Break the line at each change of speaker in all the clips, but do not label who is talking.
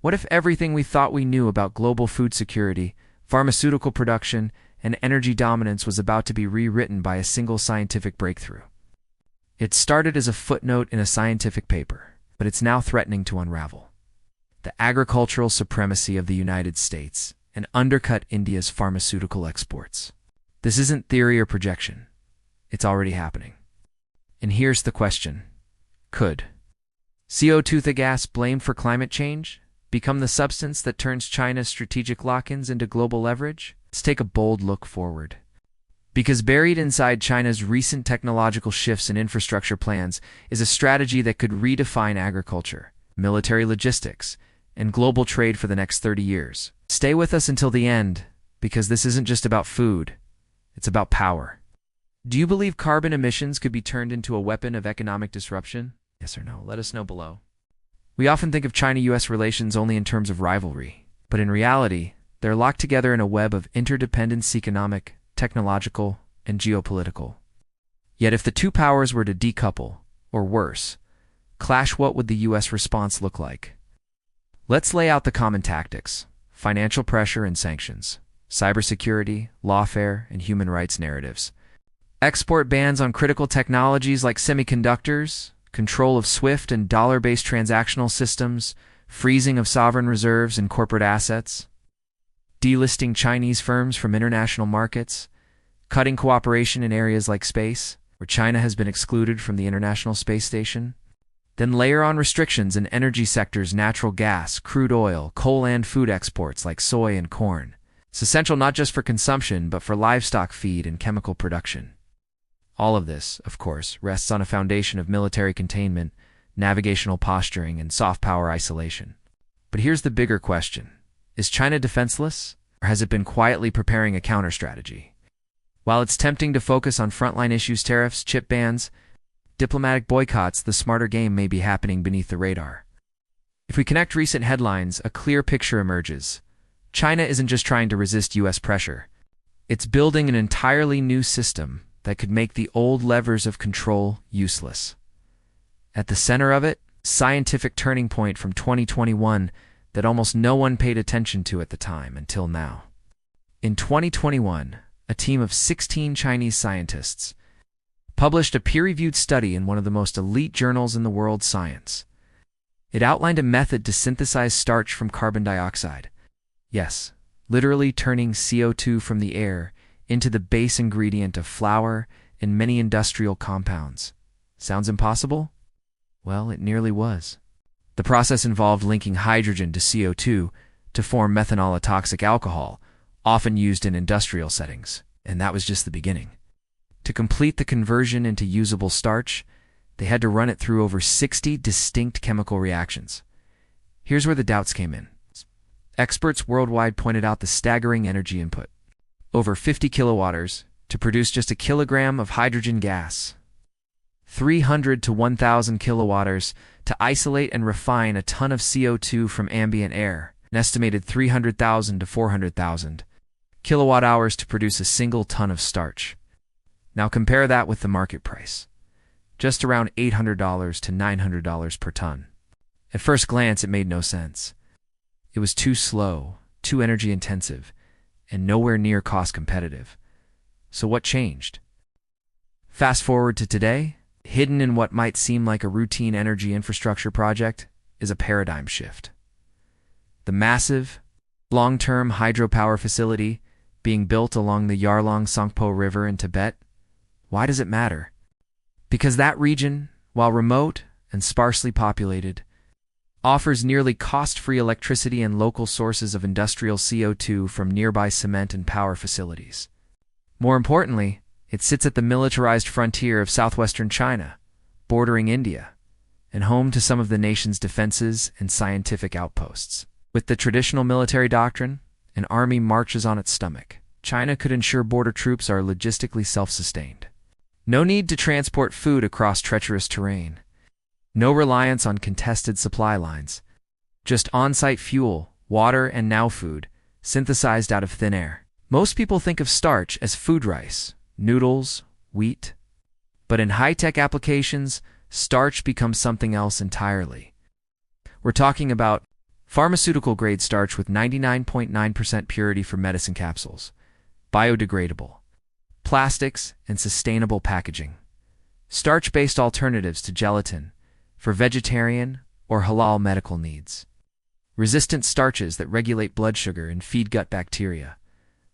What if everything we thought we knew about global food security, pharmaceutical production, and energy dominance was about to be rewritten by a single scientific breakthrough? It started as a footnote in a scientific paper, but it's now threatening to unravel. The agricultural supremacy of the United States and undercut India's pharmaceutical exports. This isn't theory or projection. It's already happening. And here's the question. Could CO2, the gas blamed for climate change, become the substance that turns China's strategic lock-ins into global leverage? Let's take a bold look forward. Because buried inside China's recent technological shifts and infrastructure plans is a strategy that could redefine agriculture, military logistics, and global trade for the next 30 years. Stay with us until the end, because this isn't just about food, it's about power. Do you believe carbon emissions could be turned into a weapon of economic disruption? Yes or no? Let us know below. We often think of China-US relations only in terms of rivalry, but in reality, they're locked together in a web of interdependence, economic, technological, and geopolitical. Yet if the two powers were to decouple, or worse, clash, what would the US response look like? Let's lay out the common tactics: financial pressure and sanctions, cybersecurity, lawfare, and human rights narratives, export bans on critical technologies like semiconductors, control of SWIFT and dollar-based transactional systems, freezing of sovereign reserves and corporate assets, delisting Chinese firms from international markets, cutting cooperation in areas like space, where China has been excluded from the International Space Station. Then layer on restrictions in energy sectors: natural gas, crude oil, coal, and food exports like soy and corn. It's essential not just for consumption, but for livestock feed and chemical production. All of this, of course, rests on a foundation of military containment, navigational posturing, and soft power isolation. But here's the bigger question. Is China defenseless, or has it been quietly preparing a counter-strategy? While it's tempting to focus on frontline issues, tariffs, chip bans, diplomatic boycotts, the smarter game may be happening beneath the radar. If we connect recent headlines, a clear picture emerges. China isn't just trying to resist US pressure. It's building an entirely new system that could make the old levers of control useless. At the center of it, scientific turning point from 2021 that almost no one paid attention to at the time until now. In 2021, a team of 16 Chinese scientists published a peer-reviewed study in one of the most elite journals in the world, Science. It outlined a method to synthesize starch from carbon dioxide. Yes, literally turning CO2 from the air into the base ingredient of flour and many industrial compounds. Sounds impossible? Well, it nearly was. The process involved linking hydrogen to CO2 to form methanol, a toxic alcohol, often used in industrial settings. And that was just the beginning. To complete the conversion into usable starch, they had to run it through over 60 distinct chemical reactions. Here's where the doubts came in. Experts worldwide pointed out the staggering energy input. Over 50 kilowatt-hours to produce just a kilogram of hydrogen gas. 300 to 1,000 kilowatt-hours to isolate and refine a ton of CO2 from ambient air. An estimated 300,000 to 400,000 kilowatt-hours to produce a single ton of starch. Now compare that with the market price. Just around $800 to $900 per ton. At first glance, it made no sense. It was too slow, too energy intensive, and nowhere near cost competitive. So what changed? Fast forward to today, hidden in what might seem like a routine energy infrastructure project is a paradigm shift. The massive, long-term hydropower facility being built along the Yarlung-Tsangpo River in Tibet. Why does it matter? Because that region, while remote and sparsely populated, offers nearly cost-free electricity and local sources of industrial CO2 from nearby cement and power facilities. More importantly, it sits at the militarized frontier of southwestern China, bordering India, and home to some of the nation's defenses and scientific outposts. With the traditional military doctrine, an army marches on its stomach. China could ensure border troops are logistically self-sustained. No need to transport food across treacherous terrain. No reliance on contested supply lines. Just on-site fuel, water, and now food, synthesized out of thin air. Most people think of starch as food rice, noodles, wheat. But in high-tech applications, starch becomes something else entirely. We're talking about Pharmaceutical-grade starch with 99.9% purity for medicine capsules. Biodegradable. Plastics and sustainable packaging. Starch-based alternatives to gelatin for vegetarian or halal medical needs. Resistant starches that regulate blood sugar and feed gut bacteria.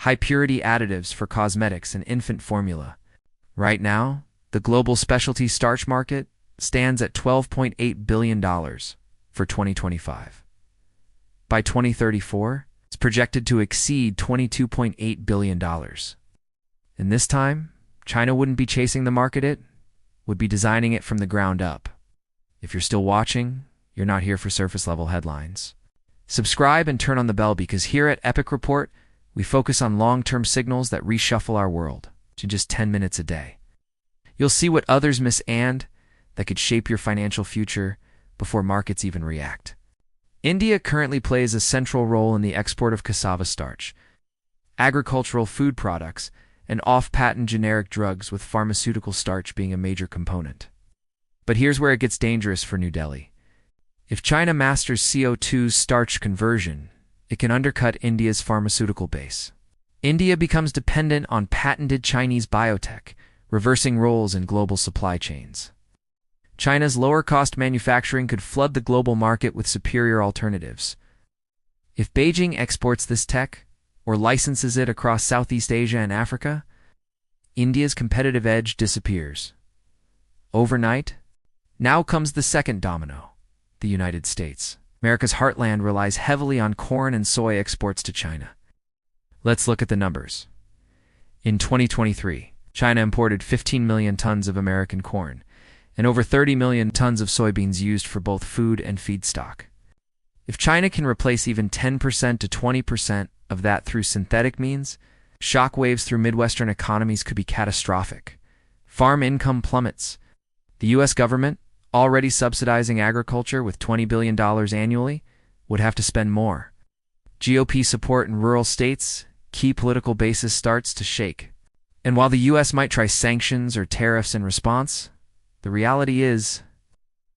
High-purity additives for cosmetics and infant formula. Right now, the global specialty starch market stands at $12.8 billion for 2025. By 2034, it's projected to exceed $22.8 billion. And this time, China wouldn't be chasing the market, it would be designing it from the ground up. If you're still watching, you're not here for surface-level headlines. Subscribe and turn on the bell because here at Epic Report, we focus on long-term signals that reshuffle our world in just 10 minutes a day. You'll see what others miss and that could shape your financial future before markets even react. India currently plays a central role in the export of cassava starch, agricultural food products, and off-patent generic drugs, with pharmaceutical starch being a major component. But here's where it gets dangerous for New Delhi. If China masters CO2's starch conversion, it can undercut India's pharmaceutical base. India becomes dependent on patented Chinese biotech, reversing roles in global supply chains. China's lower-cost manufacturing could flood the global market with superior alternatives. If Beijing exports this tech, or licenses it across Southeast Asia and Africa, India's competitive edge disappears. Overnight, now comes the second domino, the United States. America's heartland relies heavily on corn and soy exports to China. Let's look at the numbers. In 2023, China imported 15 million tons of American corn, and over 30 million tons of soybeans used for both food and feedstock. If China can replace even 10% to 20% of that through synthetic means, shockwaves through Midwestern economies could be catastrophic. Farm income plummets. The U.S. government, already subsidizing agriculture with $20 billion annually, would have to spend more. GOP support in rural states, key political bases starts to shake. And while the U.S. might try sanctions or tariffs in response, the reality is,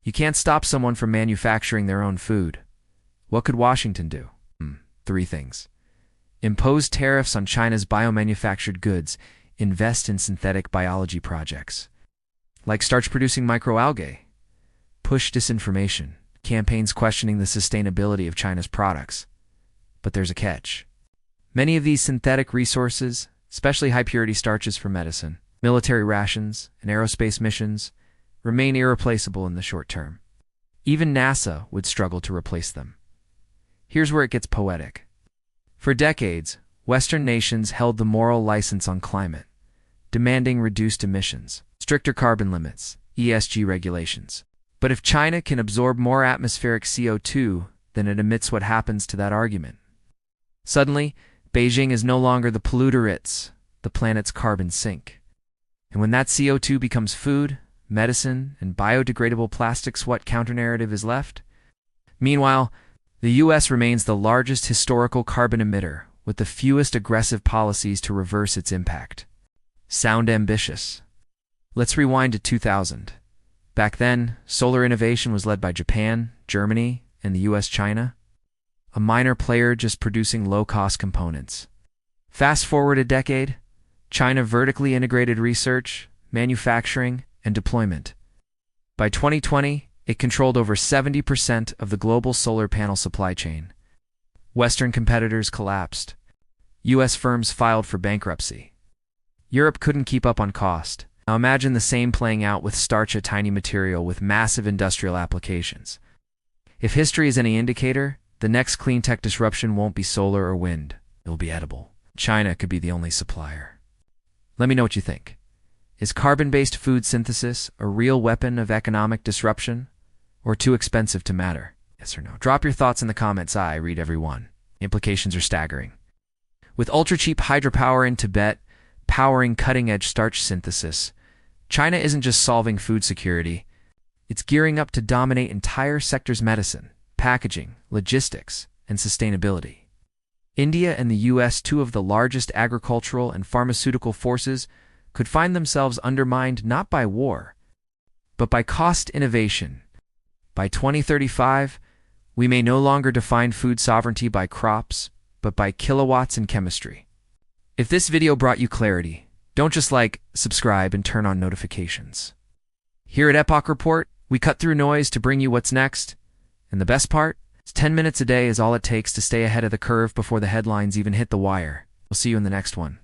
you can't stop someone from manufacturing their own food. What could Washington do? 3 things. Impose tariffs on China's biomanufactured goods, invest in synthetic biology projects, like starch-producing microalgae, push disinformation, campaigns questioning the sustainability of China's products. But there's a catch. Many of these synthetic resources, especially high-purity starches for medicine, military rations, and aerospace missions, remain irreplaceable in the short term. Even NASA would struggle to replace them. Here's where it gets poetic. For decades, Western nations held the moral license on climate, demanding reduced emissions, stricter carbon limits, ESG regulations. But if China can absorb more atmospheric CO2 than it emits, what happens to that argument? Suddenly, Beijing is no longer the polluter, it's the planet's carbon sink. And when that CO2 becomes food, medicine, and biodegradable plastics, what counter-narrative is left? Meanwhile, the U.S. remains the largest historical carbon emitter, with the fewest aggressive policies to reverse its impact. Sound ambitious? Let's rewind to 2000. Back then, solar innovation was led by Japan, Germany, and the U.S.-China, a minor player just producing low-cost components. Fast forward a decade, China vertically integrated research, manufacturing, and deployment. By 2020, it controlled over 70% of the global solar panel supply chain. Western competitors collapsed. U.S. firms filed for bankruptcy. Europe couldn't keep up on cost. Now imagine the same playing out with starch, a tiny material with massive industrial applications. If history is any indicator, the next clean tech disruption won't be solar or wind. It'll be edible. China could be the only supplier. Let me know what you think. Is carbon-based food synthesis a real weapon of economic disruption, or too expensive to matter? Yes or no? Drop your thoughts in the comments. I read every one. The implications are staggering. With ultra-cheap hydropower in Tibet powering cutting-edge starch synthesis, China isn't just solving food security, it's gearing up to dominate entire sectors: medicine, packaging, logistics, and sustainability. India and the U.S., two of the largest agricultural and pharmaceutical forces, could find themselves undermined not by war, but by cost innovation. By 2035, We may no longer define food sovereignty by crops, but by kilowatts in chemistry. If this video brought you clarity, don't just like, subscribe, and turn on notifications. Here at Epoch Report, we cut through noise to bring you what's next. And the best part? 10 minutes a day is all it takes to stay ahead of the curve before the headlines even hit the wire. We'll see you in the next one.